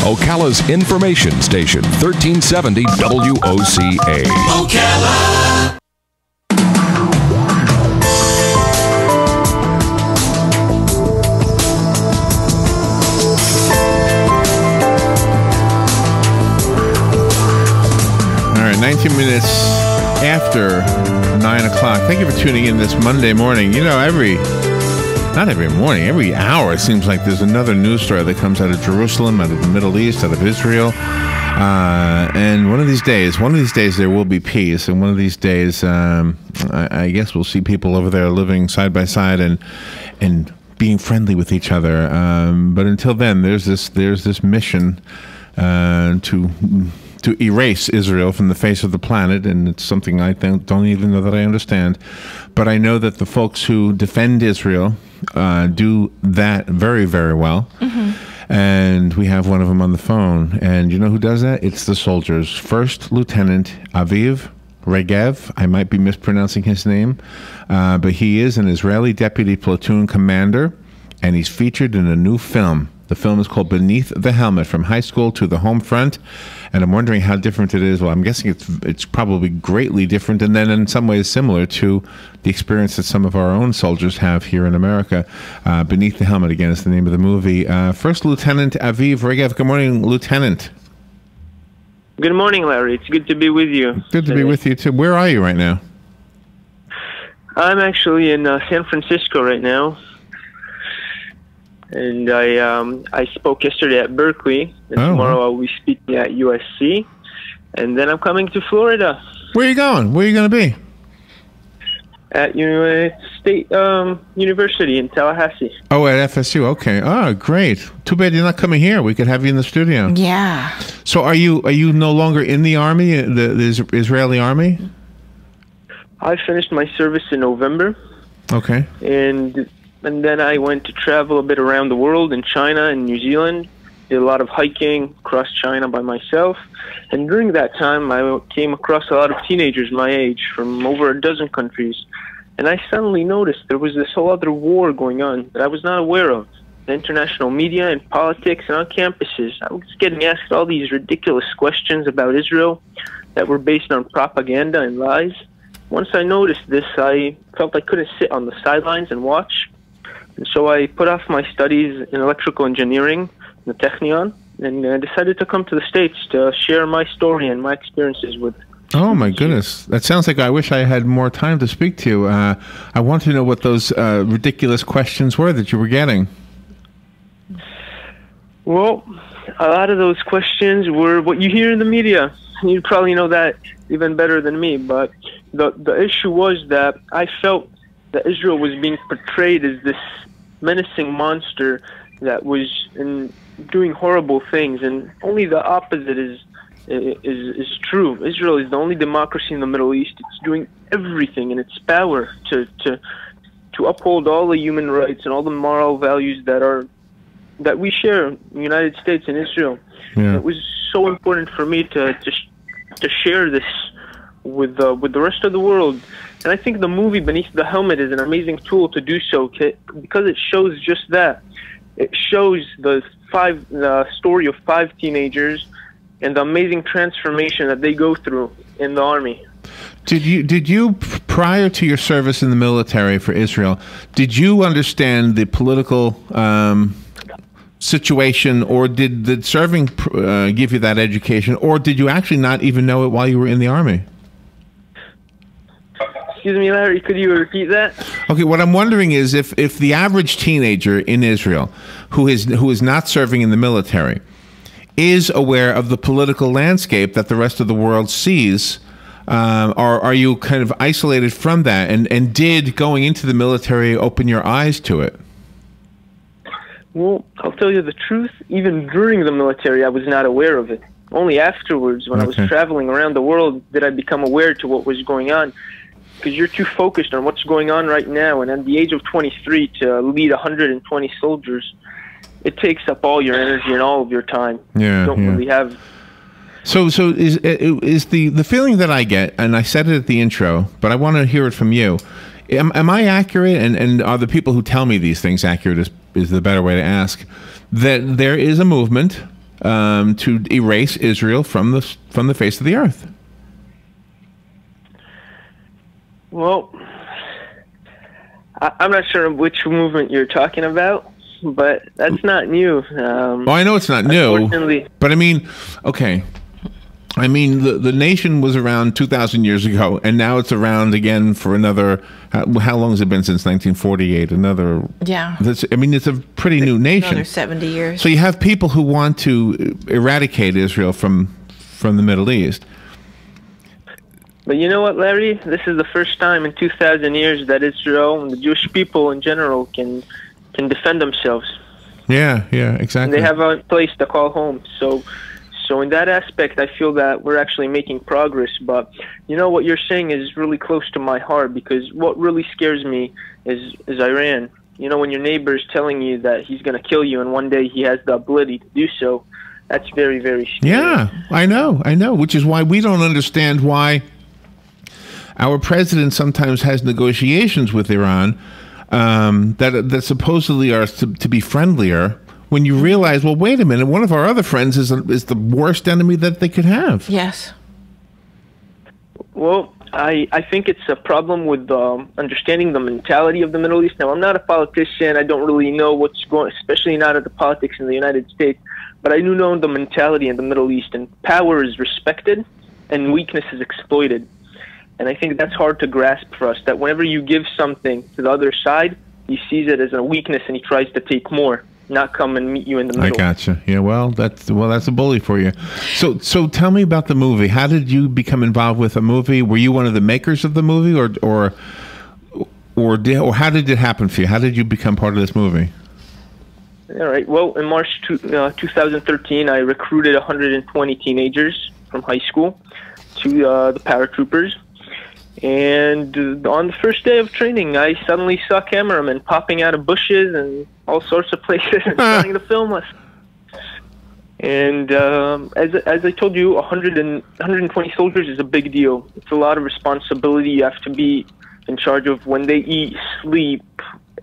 Ocala's information station, 1370 WOCA. Ocala! All right, 19 minutes after 9 o'clock. Thank you for tuning in this Monday morning. You know, not every morning, every hour it seems like there's another news story that comes out of Jerusalem, out of the Middle East, out of Israel. And one of these days there will be peace. And one of these days, I guess we'll see people over there living side by side and being friendly with each other. But until then, there's this mission to erase Israel from the face of the planet, and it's something I don't even know that I understand. But I know that the folks who defend Israel do that very, very well. Mm-hmm. And we have one of them on the phone. And you know who does that? It's the soldiers. First Lieutenant Aviv, Regev. I might be mispronouncing his name, but he is an Israeli deputy platoon commander, and he's featured in a new film. The film is called Beneath the Helmet, From High School to the Home Front. And I'm wondering how different it is. Well, I'm guessing it's probably greatly different, and then in some ways similar to the experience that some of our own soldiers have here in America. Beneath the Helmet, again, is the name of the movie. First Lieutenant Aviv Regev. Good morning, Lieutenant. Good morning, Larry. It's good to be with you. Good to be with you, too. Where are you right now? I'm actually in San Francisco right now. And I spoke yesterday at Berkeley, and tomorrow I'll be speaking at USC, and then I'm coming to Florida. Where are you going? Where are you going to be? At State University in Tallahassee. Oh, at FSU. Okay. Oh, great. Too bad you're not coming here. We could have you in the studio. Yeah. So are you no longer in the army, the Israeli army? I finished my service in November. Okay. And then I went to travel a bit around the world in China and New Zealand. Did a lot of hiking across China by myself. And during that time, I came across a lot of teenagers my age from over a dozen countries. And I suddenly noticed there was this whole other war going on that I was not aware of. The international media and politics and on campuses, I was getting asked all these ridiculous questions about Israel that were based on propaganda and lies. Once I noticed this, I felt I couldn't sit on the sidelines and watch. And so I put off my studies in electrical engineering in the Technion, and I decided to come to the States to share my story and my experiences with. Oh, my goodness. That sounds like I wish I had more time to speak to you. I want to know what those ridiculous questions were that you were getting. Well, a lot of those questions were what you hear in the media. You probably know that even better than me, but the issue was that I felt that Israel was being portrayed as this menacing monster that was doing horrible things, and only the opposite is true. Israel is the only democracy in the Middle East. It's doing everything in its power to uphold all the human rights and all the moral values that we share in the United States and Israel. Yeah. It was so important for me to share this with the rest of the world. And I think the movie Beneath the Helmet is an amazing tool to do so, because it shows just that. It shows the story of 5 teenagers and the amazing transformation that they go through in the army. Did you prior to your service in the military for Israel, did you understand the political situation, or did the serving give you that education, or did you actually not even know it while you were in the army? Excuse me, Larry, could you repeat that? Okay, what I'm wondering is if the average teenager in Israel who is not serving in the military is aware of the political landscape that the rest of the world sees, or are you kind of isolated from that? And did going into the military open your eyes to it? Well, I'll tell you the truth. Even during the military, I was not aware of it. Only afterwards, when I was traveling around the world, did I become aware to what was going on. Because you're too focused on what's going on right now, and at the age of 23 to lead 120 soldiers, it takes up all your energy and all of your time. Yeah, you don't really have. So is the feeling that I get, and I said it at the intro, but I want to hear it from you. Am I accurate, and are the people who tell me these things accurate is the better way to ask, that there is a movement to erase Israel from the face of the earth. Well, I'm not sure which movement you're talking about, but that's not new. Well, I know it's not new, but I mean, okay. I mean, the nation was around 2,000 years ago, and now it's around again for another. How long has it been since 1948? I mean, it's a pretty new nation. Another 70 years. So you have people who want to eradicate Israel from the Middle East. But you know what, Larry? This is the first time in 2,000 years that Israel and the Jewish people in general can defend themselves. Yeah, exactly. And they have a place to call home. So in that aspect, I feel that we're actually making progress. But you know what you're saying is really close to my heart, because what really scares me is Iran. You know, when your neighbor is telling you that he's going to kill you and one day he has the ability to do so, that's very, very scary. Yeah, I know. Which is why we don't understand why our president sometimes has negotiations with Iran that supposedly are to be friendlier, when you realize, well, wait a minute, one of our other friends is the worst enemy that they could have. Yes. Well, I think it's a problem with understanding the mentality of the Middle East. Now, I'm not a politician. I don't really know what's going, especially not at the politics in the United States. But I do know the mentality in the Middle East, and power is respected and weakness is exploited. And I think that's hard to grasp for us, that whenever you give something to the other side, he sees it as a weakness and he tries to take more, not come and meet you in the middle. I gotcha. Yeah, well, that's a bully for you. So tell me about the movie. How did you become involved with a movie? Were you one of the makers of the movie, or how did it happen for you? How did you become part of this movie? All right. Well, in March 2013, I recruited 120 teenagers from high school to the paratroopers. And on the first day of training, I suddenly saw cameramen popping out of bushes and all sorts of places and trying to film us. And as I told you, 120 soldiers is a big deal. It's a lot of responsibility. You have to be in charge of when they eat, sleep,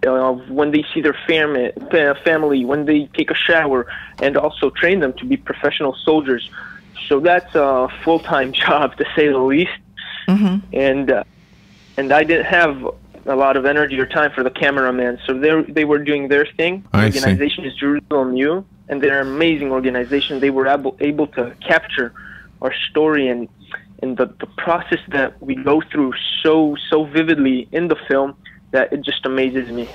when they see their family, when they take a shower, and also train them to be professional soldiers. So that's a full-time job, to say the least. Mm-hmm. And I didn't have a lot of energy or time for the cameraman, so they were doing their thing. The organization is Jerusalem U, and they're an amazing organization. They were able to capture our story and the process that we go through so vividly in the film that it just amazes me.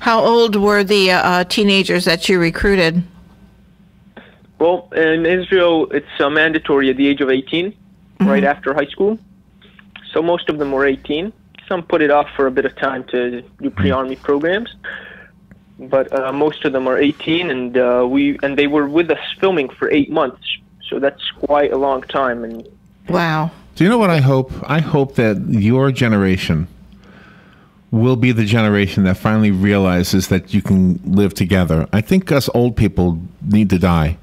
How old were the teenagers that you recruited? Well, in Israel, it's mandatory at the age of 18, mm-hmm. right after high school. So most of them were 18. Some put it off for a bit of time to do pre-army programs, but most of them are 18, and they were with us filming for 8 months. So that's quite a long time. And wow. Do you know what I hope? I hope that your generation will be the generation that finally realizes that you can live together. I think us old people need to die.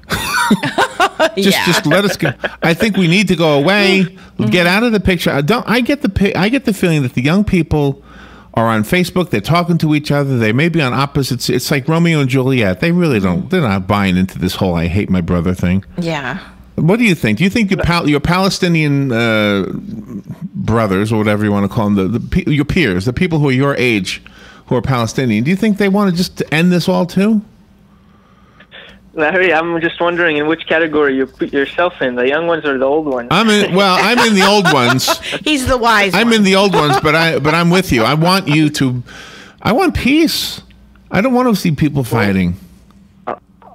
Just let us go. I think we need to go away, get out of the picture. I get the feeling that the young people are on Facebook. They're talking to each other. They may be on opposites. It's like Romeo and Juliet. They really don't. They're not buying into this whole "I hate my brother" thing. Yeah. What do you think? Do you think your Palestinian brothers, or whatever you want to call them, your peers, the people who are your age, who are Palestinian, do you think they want to just end this all too? Larry, I'm just wondering in which category you put yourself in, the young ones or the old ones? I'm in the old ones. He's the wise one. I'm in the old ones, but I'm with you. I want peace. I don't want to see people fighting.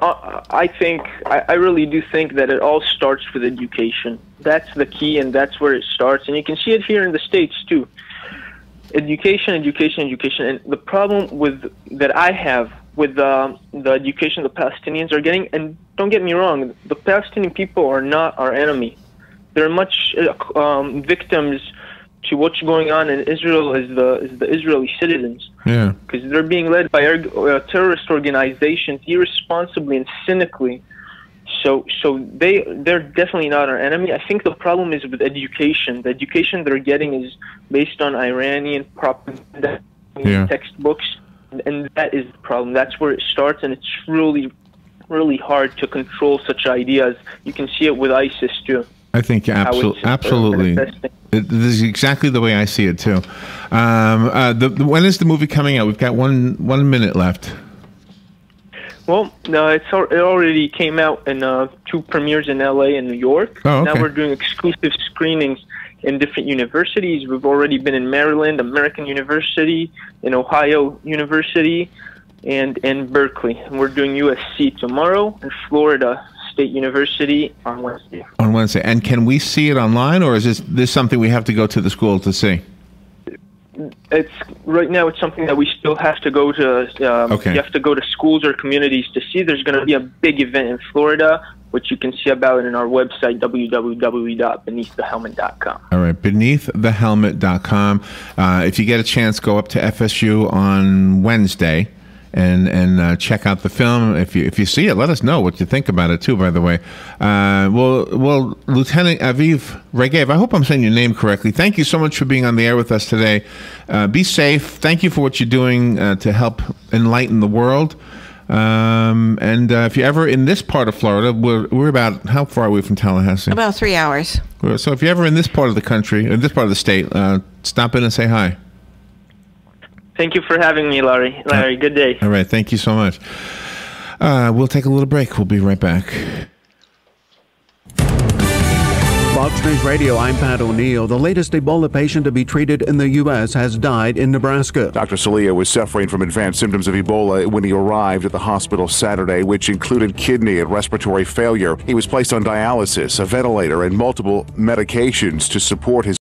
I really do think that it all starts with education. That's the key, and that's where it starts. And you can see it here in the States, too. Education. And the problem that I have with the education the Palestinians are getting, and don't get me wrong, the Palestinian people are not our enemy. They're much victims to what's going on in Israel as the Israeli citizens. Yeah. Because they're being led by terrorist organizations irresponsibly and cynically. So they're definitely not our enemy. I think the problem is with education. The education they're getting is based on Iranian propaganda textbooks. And that is the problem. That's where it starts, and it's really really hard to control such ideas. You can see it with ISIS too. I think absolutely. This is exactly the way I see it too. When is the movie coming out? We've got one minute left. Well, it already came out in 2 premieres in LA and New York. Oh, okay. Now we're doing exclusive screenings in different universities. We've already been in Maryland, American University, in Ohio University, and in Berkeley. And we're doing USC tomorrow and Florida State University on Wednesday. On Wednesday. And can we see it online, or is this something we have to go to the school to see? Right now it's something that we still have to go to. Okay. You have to go to schools or communities to see. There's going to be a big event in Florida, which you can see about in our website, www.beneaththehelmet.com. All right, beneaththehelmet.com. If you get a chance, go up to FSU on Wednesday and check out the film. If you see it, let us know what you think about it too, by the way. Well, Lieutenant Aviv Regev, I hope I'm saying your name correctly. Thank you so much for being on the air with us today. Be safe. Thank you for what you're doing to help enlighten the world. And if you're ever in this part of Florida, we're about, how far are we from Tallahassee? About 3 hours. So if you're ever in this part of the country, or this part of the state, stop in and say hi. Thank you for having me, Larry. Good day. All right, thank you so much. We'll take a little break. We'll be right back. Fox News Radio, I'm Pat O'Neill. The latest Ebola patient to be treated in the U.S. has died in Nebraska. Dr. Salia was suffering from advanced symptoms of Ebola when he arrived at the hospital Saturday, which included kidney and respiratory failure. He was placed on dialysis, a ventilator, and multiple medications to support his